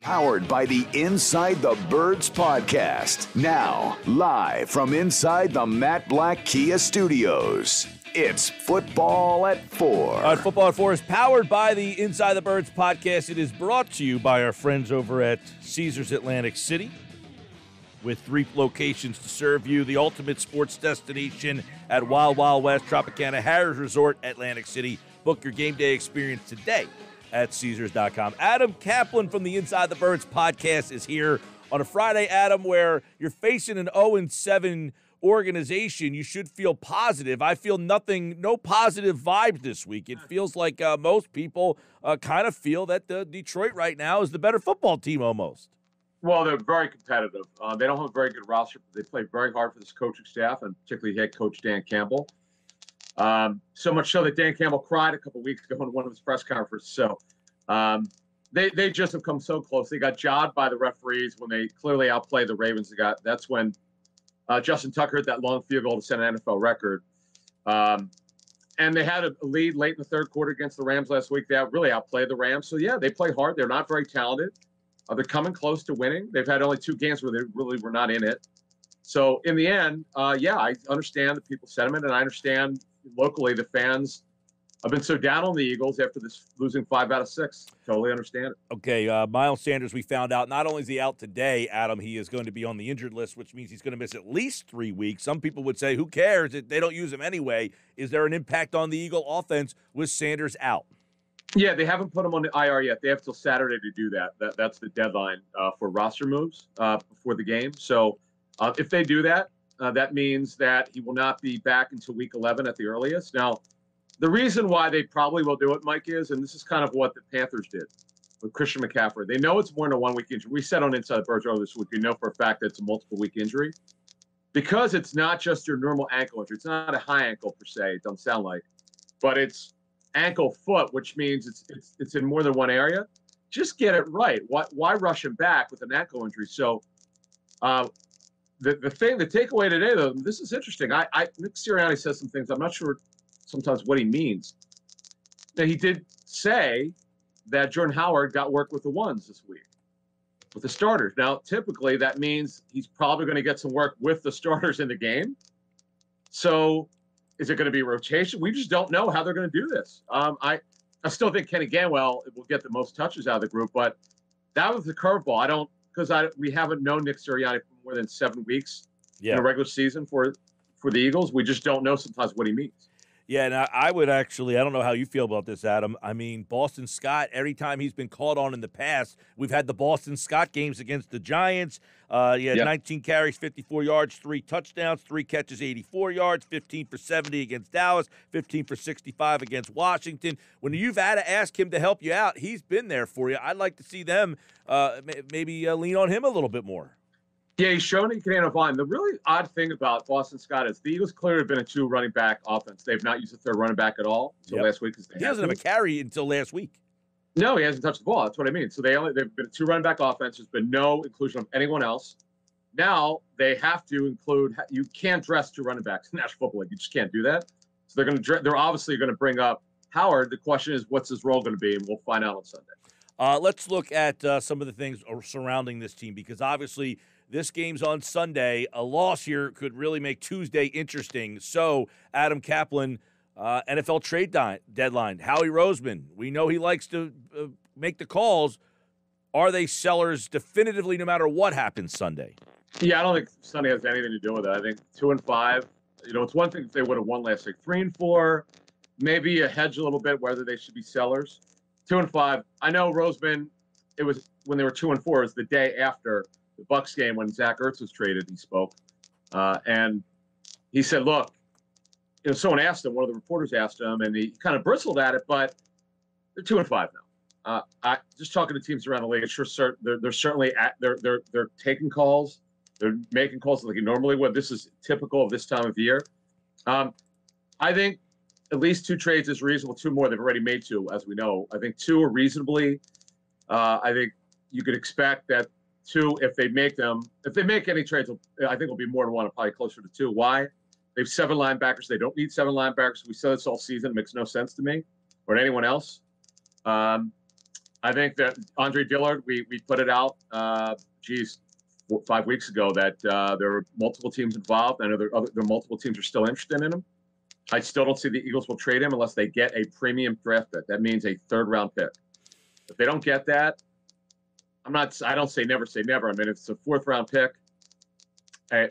Powered by the Inside the Birds podcast. Now, live from inside the Matt Black Kia Studios. It's Football at 4. Football at 4 is powered by the Inside the Birds podcast. It is brought to you by our friends over at Caesars Atlantic City, with 3 locations to serve you. The ultimate sports destination at Wild Wild West Tropicana Harrah's Resort, Atlantic City. Book your game day experience today at Caesars.com. Adam Caplan from the Inside the Birds podcast is here on a Friday, Adam, where you're facing an 0-7 organization. You should feel positive. I feel no positive vibes this week. It feels like most people kind of feel that Detroit right now is the better football team almost. Well, they're very competitive. They don't have a very good roster. They play very hard for this coaching staff, and particularly head coach Dan Campbell. So much so that Dan Campbell cried a couple of weeks ago in one of his press conferences. So they just have come so close. They got jobbed by the referees when they clearly outplayed the Ravens. That's when Justin Tucker hit that long field goal to set an NFL record. And they had a lead late in the third quarter against the Rams last week. They really outplayed the Rams. So, yeah, they play hard. They're not very talented. They're coming close to winning. They've had only 2 games where they really were not in it. So, in the end, I understand the people's sentiment, and I understand locally the fans have been so down on the Eagles after this losing 5 out of 6. Totally understand it. Okay, Miles Sanders, we found out, not only is he out today, Adam, he is going to be on the injured list, which means he's going to miss at least 3 weeks. Some people would say, who cares? They don't use him anyway. Is there an impact on the Eagle offense with Sanders out? Yeah, they haven't put him on the IR yet. They have till Saturday to do that. That's the deadline for roster moves before the game. So if they do that, that means that he will not be back until week 11 at the earliest. Now, the reason why they probably will do it, Mike, is, and this is kind of what the Panthers did with Christian McCaffrey. They know it's more than a 1-week injury. We said on Inside the Birds earlier this week, we know for a fact that it's a multiple-week injury because it's not just your normal ankle injury. It's not a high ankle per se. It doesn't sound like, but it's ankle foot, which means it's in more than one area. Just get it right. Why rush him back with an ankle injury? So the takeaway today, though, this is interesting. Nick Sirianni says some things. I'm not sure sometimes what he means. Now, he did say that Jordan Howard got work with the ones this week, with the starters. Now, typically that means he's probably going to get some work with the starters in the game. So is it going to be rotation? We just don't know how they're going to do this. I still think Kenny Gainwell will get the most touches out of the group, but that was the curveball. We haven't known Nick Sirianni for more than 7 weeks in a regular season for the Eagles. We just don't know sometimes what he means. Yeah, and I would actually, I don't know how you feel about this, Adam. I mean, Boston Scott, every time he's been called on in the past, we've had the Boston Scott games against the Giants. 19 carries, 54 yards, 3 touchdowns, 3 catches, 84 yards, 15 for 70 against Dallas, 15 for 65 against Washington. When you've had to ask him to help you out, he's been there for you. I'd like to see them maybe lean on him a little bit more. Yeah, he's shown he can handle volume. The really odd thing about Boston Scott is the Eagles clearly have been a 2 running back offense. They've not used a 3rd running back at all until last week. He doesn't have a carry until last week. No, he hasn't touched the ball. That's what I mean. So they've been a 2 running back offense. There's been no inclusion of anyone else. Now they have to include. You can't dress 2 running backs in National Football League. You just can't do that. So they're obviously going to bring up Howard. The question is, what's his role going to be, and we'll find out on Sunday. Let's look at some of the things surrounding this team, because obviously this game's on Sunday. A loss here could really make Tuesday interesting. So, Adam Caplan, NFL trade deadline. Howie Roseman, we know he likes to make the calls. Are they sellers definitively no matter what happens Sunday? Yeah, I don't think Sunday has anything to do with it. I think 2-5. It's one thing if they would have won last week. 3-4, maybe a hedge a little bit whether they should be sellers. 2-5. I know Roseman. It was when they were 2-4. It was the day after the Bucs game when Zach Ertz was traded. He spoke, and he said, "Look, someone asked him. One of the reporters asked him, and he kind of bristled at it. But they're 2-5 now. I just talking to teams around the league. They're certainly they're taking calls. They're making calls like you normally would. This is typical of this time of year. I think at least 2 trades is reasonable. 2 more. They've already made 2, as we know. I think 2 are reasonably. I think you could expect that 2, if they make any trades, I think it'll be more than 1, probably closer to 2. Why? They have 7 linebackers. They don't need 7 linebackers. We said this all season. It makes no sense to me or to anyone else. I think that Andre Dillard, we put it out, 5 weeks ago that there are multiple teams involved. I know there are multiple teams are still interested in him. I still don't see the Eagles will trade him unless they get a premium draft pick. That means a third-round pick. If they don't get that, I don't say never say never. I mean, if it's a fourth-round pick,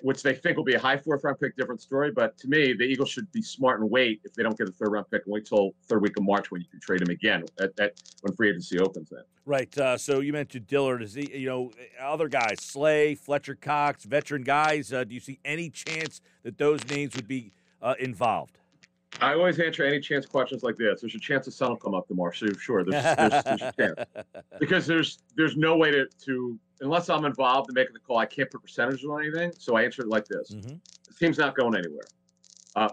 which they think will be a high fourth-round pick, different story. But to me, the Eagles should be smart and wait if they don't get a third-round pick and wait till third week of March when you can trade him again when free agency opens then. Right. So you mentioned Dillard. Is he, other guys, Slay, Fletcher Cox, veteran guys, do you see any chance that those names would be involved? I always answer any chance questions like this. There's a chance the sun will come up tomorrow. So sure, there's a chance. Because there's no way to unless I'm involved in making the call, I can't put percentages on anything. So I answer it like this. Mm-hmm. The team's not going anywhere.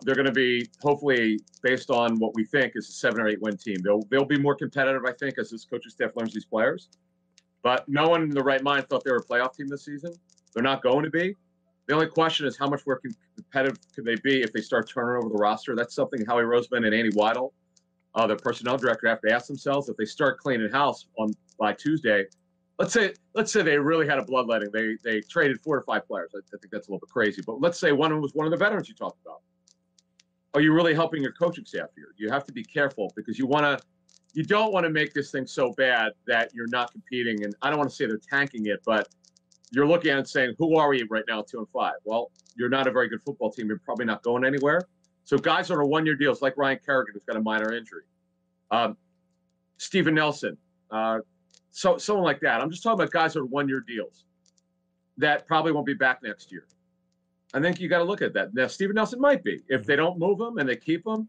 They're going to be, hopefully, based on what we think is a 7 or 8 win team. They'll be more competitive, I think, as this coaching staff learns these players. But no one in the right mind thought they were a playoff team this season. They're not going to be. The only question is how much more competitive could they be if they start turning over the roster? That's something Howie Roseman and Andy Weidel, the personnel director, have to ask themselves. If they start cleaning house by Tuesday, let's say they really had a bloodletting. They traded 4 or 5 players. I think that's a little bit crazy. But let's say one of them was one of the veterans you talked about. Are you really helping your coaching staff here? You have to be careful because you don't want to make this thing so bad that you're not competing. And I don't want to say they're tanking it, but you're looking at it and saying, who are we right now, 2-5? Well, you're not a very good football team. You're probably not going anywhere. So guys on 1-year deals, like Ryan Kerrigan, who's got a minor injury, Steven Nelson, someone like that. I'm just talking about guys on 1-year deals that probably won't be back next year. I think you got to look at that. Now, Steven Nelson might be. If they don't move him and they keep him,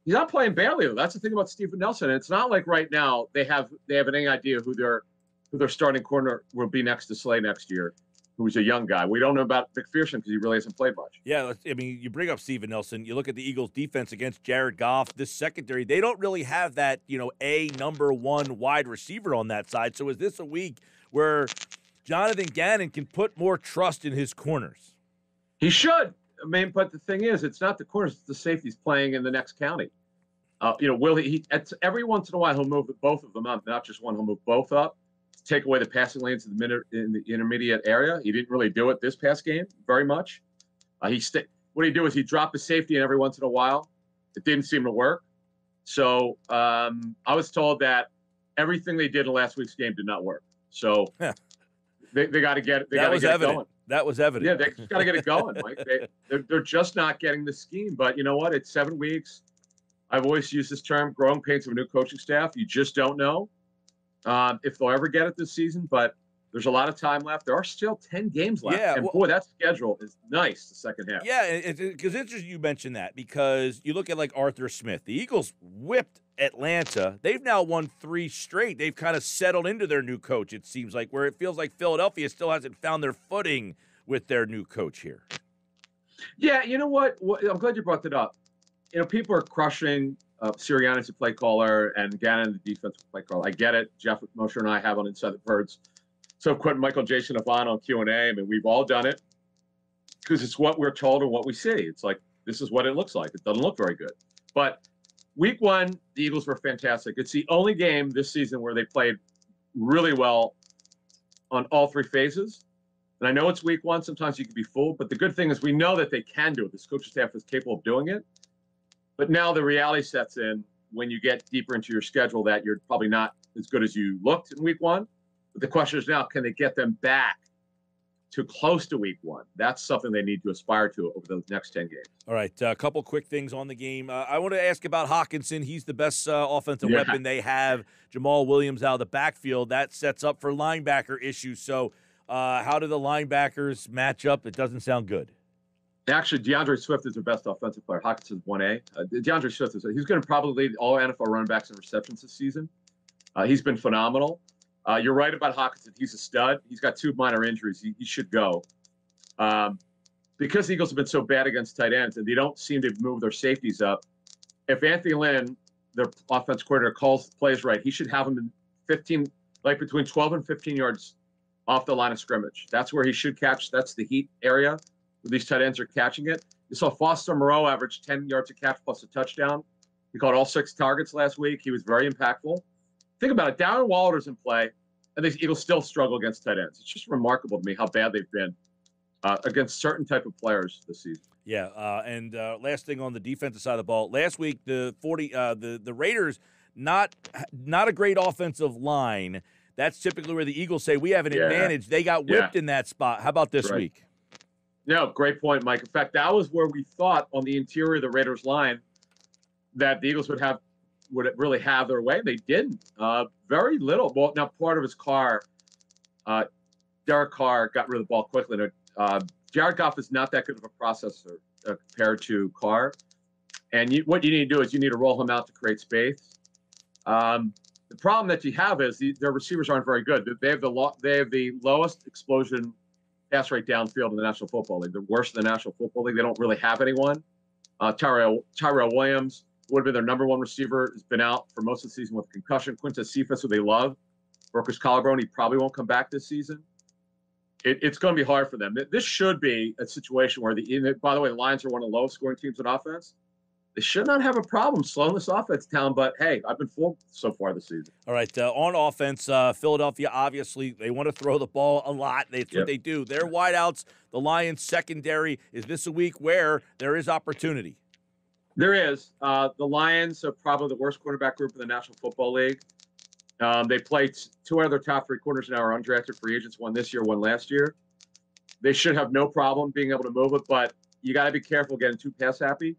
he's not playing badly, though. That's the thing about Steven Nelson. And it's not like right now they have any idea who their starting corner will be next to Slay next year, who's a young guy. We don't know about McPherson because he really hasn't played much. Yeah, I mean, you bring up Steven Nelson. You look at the Eagles' defense against Jared Goff. This secondary, they don't really have that, a number 1 wide receiver on that side. So is this a week where Jonathan Gannon can put more trust in his corners? He should. I mean, but the thing is, it's not the corners; it's the safeties playing in the next county. Will he? Every once in a while, he'll move both of them up, not just one. He'll move both up, take away the passing lanes in the intermediate area. He didn't really do it this past game very much. What he'd do is he'd drop a safety in every once in a while. It didn't seem to work. So I was told that everything they did in last week's game did not work. So they got to get it going. That was evident. Yeah, they just got to get it going, Mike. They're just not getting the scheme. But you know what? It's 7 weeks. I've always used this term, growing pains of a new coaching staff. You just don't know if they'll ever get it this season. But there's a lot of time left. There are still 10 games left. Yeah, and boy, that schedule is nice the second half. Yeah, because it's interesting you mentioned that because you look at like Arthur Smith. The Eagles whipped Atlanta. They've now won 3 straight. They've kind of settled into their new coach, it seems like, where it feels like Philadelphia still hasn't found their footing with their new coach here. Yeah, you know what? I'm glad you brought that up. People are crushing Sirianni as a play caller and Gannon, the defensive play caller. I get it. Jeff Mosher and I have on Inside the Birds. So Quentin, Michael, Jason, Yvonne on Q&A. I mean, we've all done it because it's what we're told and what we see. It's like, this is what it looks like. It doesn't look very good. But week 1, the Eagles were fantastic. It's the only game this season where they played really well on all 3 phases. And I know it's week 1. Sometimes you can be fooled. But the good thing is we know that they can do it. This coaching staff is capable of doing it. But now the reality sets in when you get deeper into your schedule that you're probably not as good as you looked in week 1. But the question is now, can they get them back to close to week 1? That's something they need to aspire to over the next 10 games. All right, a couple quick things on the game. I want to ask about Hawkinson. He's the best offensive weapon they have. Jamal Williams out of the backfield. That sets up for linebacker issues. So how do the linebackers match up? It doesn't sound good. Actually, DeAndre Swift is their best offensive player. Hawkinson's 1A. DeAndre Swift he's going to probably lead all NFL running backs in receptions this season. He's been phenomenal. You're right about Hawkinson. He's a stud. He's got 2 minor injuries. He should go. Because the Eagles have been so bad against tight ends and they don't seem to move their safeties up, if Anthony Lynn, their offense coordinator, calls plays right, he should have them in 15, like between 12 and 15 yards off the line of scrimmage. That's where he should catch. That's the heat area where these tight ends are catching it. You saw Foster Moreau average 10 yards a catch plus a touchdown. He caught all 6 targets last week. He was very impactful. think about it. Darren Waller's in play, and the Eagles still struggle against tight ends. It's just remarkable to me how bad they've been against certain type of players this season. Yeah, and last thing on the defensive side of the ball. Last week, the Raiders, not a great offensive line. That's typically where the Eagles say we have an advantage. They got whipped in that spot. How about this week? No, great point, Mike. In fact, that was where we thought on the interior of the Raiders line that the Eagles would really have their way. They didn't. Very little. Well, now part of his car, Derek Carr got rid of the ball quickly. Jared Goff is not that good of a processor compared to Carr. And what you need to do is you need to roll him out to create space. The problem that you have is their receivers aren't very good. They have the lowest explosion pass rate downfield in the National Football League. The worst in the National Football League. They don't really have anyone. Tyrell Williams would have been their number one receiver. Has been out for most of the season with concussion. Quintus Cephas, who they love, broke his collarbone. He probably won't come back this season. It's going to be hard for them. This should be a situation where by the way, the Lions are one of the lowest scoring teams in offense. They should not have a problem slowing this offense down, but hey, I've been fooled so far this season. All right, on offense, Philadelphia, obviously, they want to throw the ball a lot. That's what they do. Their wideouts, the Lions' secondary, is this a week where there is opportunity? There is. The Lions are probably the worst quarterback group in the National Football League. They played two out of their top three corners now are undrafted free agents, one this year, one last year. They should have no problem being able to move it, but you got to be careful getting too pass happy.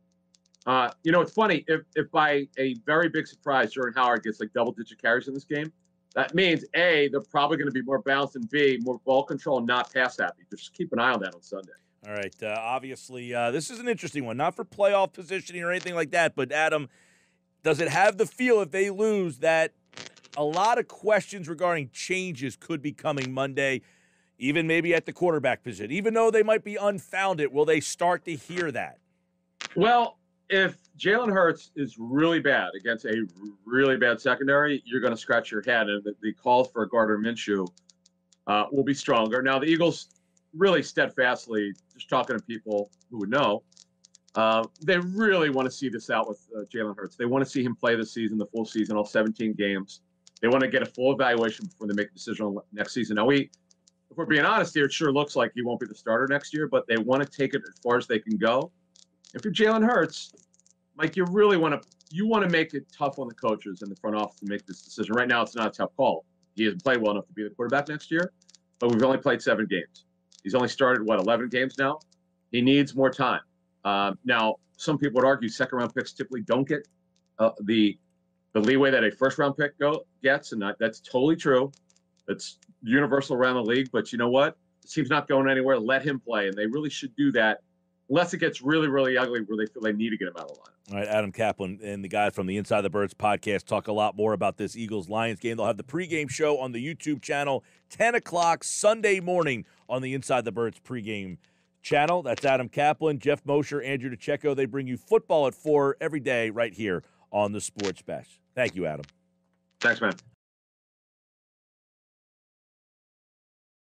It's funny, if by a very big surprise, Jordan Howard gets like double-digit carries in this game, that means, A, they're probably going to be more balanced, and B, more ball control and not pass happy. Just keep an eye on that on Sunday. All right. Obviously, this is an interesting one, not for playoff positioning or anything like that, but Adam, does it have the feel if they lose that a lot of questions regarding changes could be coming Monday, even maybe at the quarterback position? Even though they might be unfounded, will they start to hear that? Well, if Jalen Hurts is really bad against a really bad secondary, you're going to scratch your head, and the calls for Gardner Minshew will be stronger. Now, the Eagles really steadfastly, just talking to people who would know, they really want to see this out with Jalen Hurts. They want to see him play this season, the full season, all 17 games. They want to get a full evaluation before they make a decision on next season. Now, if we're being honest here, it sure looks like he won't be the starter next year, but they want to take it as far as they can go. If you're Jalen Hurts, Mike, you really want to make it tough on the coaches and the front office to make this decision. Right now, it's not a tough call. He hasn't played well enough to be the quarterback next year, but we've only played 7 games. He's only started, 11 games now? He needs more time. Now, some people would argue second-round picks typically don't get the leeway that a first-round pick gets, and that's totally true. It's universal around the league, but you know what? The team's not going anywhere. Let him play, and they really should do that unless it gets really, really ugly where they feel they need to get him out of the lineup. All right, Adam Caplan and the guys from the Inside the Birds podcast talk a lot more about this Eagles-Lions game. They'll have the pregame show on the YouTube channel, 10 o'clock Sunday morning on the Inside the Birds pregame channel. That's Adam Caplan, Jeff Mosher, Andrew DeCecco. They bring you football at 4 every day right here on the Sports Bash. Thank you, Adam. Thanks, man.